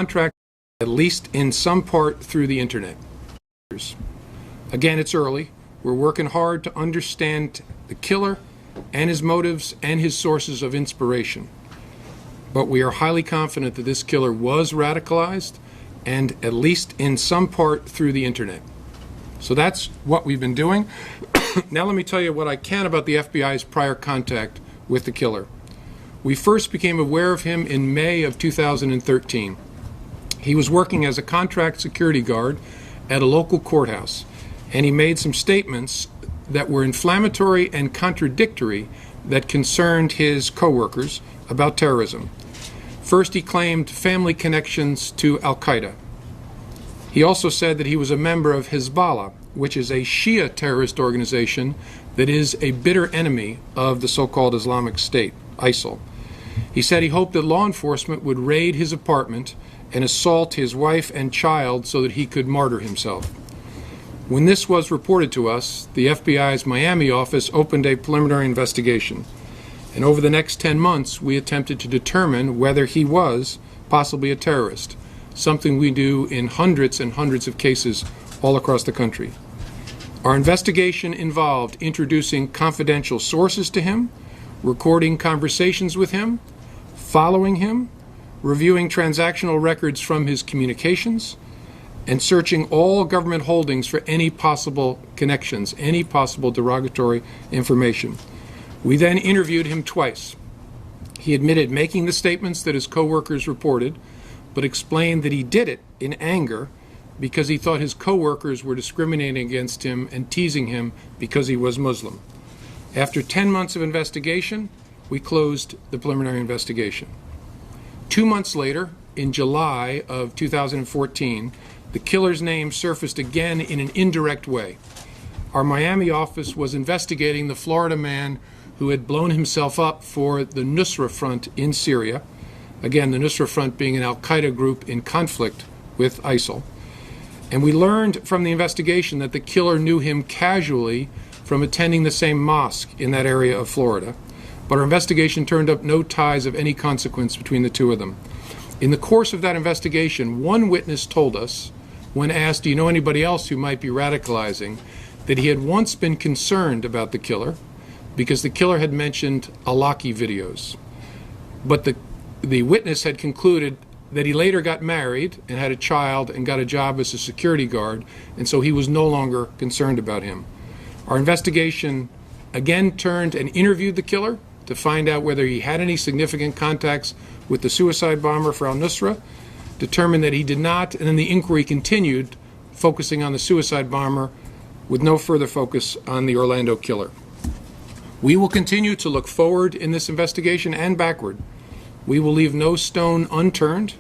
contract, at least in some part through the internet. Again, it's early. We're working hard to understand the killer and his motives and his sources of inspiration. But we are highly confident that this killer was radicalized, and at least in some part through the internet. So that's what we've been doing. Now let me tell you what I can about the FBI's prior contact with the killer. We first became aware of him in May of 2013. He was working as a contract security guard at a local courthouse, and he made some statements that were inflammatory and contradictory that concerned his coworkers about terrorism. First, he claimed family connections to Al-Qaeda. He also said that he was a member of Hezbollah, which is a Shia terrorist organization that is a bitter enemy of the so-called Islamic State, ISIL. He said he hoped that law enforcement would raid his apartment and assault his wife and child so that he could martyr himself. When this was reported to us, the FBI's Miami office opened a preliminary investigation. And over the next 10 months, we attempted to determine whether he was possibly a terrorist, something we do in hundreds and hundreds of cases all across the country. Our investigation involved introducing confidential sources to him, recording conversations with him, following him, reviewing transactional records from his communications, and searching all government holdings for any possible connections, any possible derogatory information. We then interviewed him twice. He admitted making the statements that his coworkers reported, but explained that he did it in anger because he thought his coworkers were discriminating against him and teasing him because he was Muslim. After 10 months of investigation, we closed the preliminary investigation. 2 months later, in July of 2014, the killer's name surfaced again in an indirect way. Our Miami office was investigating the Florida man who had blown himself up for the Nusra Front in Syria. Again, the Nusra Front being an Al-Qaeda group in conflict with ISIL. And we learned from the investigation that the killer knew him casually from attending the same mosque in that area of Florida. But our investigation turned up no ties of any consequence between the two of them. In the course of that investigation, one witness told us, when asked, do you know anybody else who might be radicalizing, that he had once been concerned about the killer because the killer had mentioned Alaki videos. But the witness had concluded that he later got married and had a child and got a job as a security guard, and so he was no longer concerned about him. Our investigation again turned and interviewed the killer to find out whether he had any significant contacts with the suicide bomber for al-Nusra, determined that he did not, and then the inquiry continued, focusing on the suicide bomber with no further focus on the Orlando killer. We will continue to look forward in this investigation and backward. We will leave no stone unturned.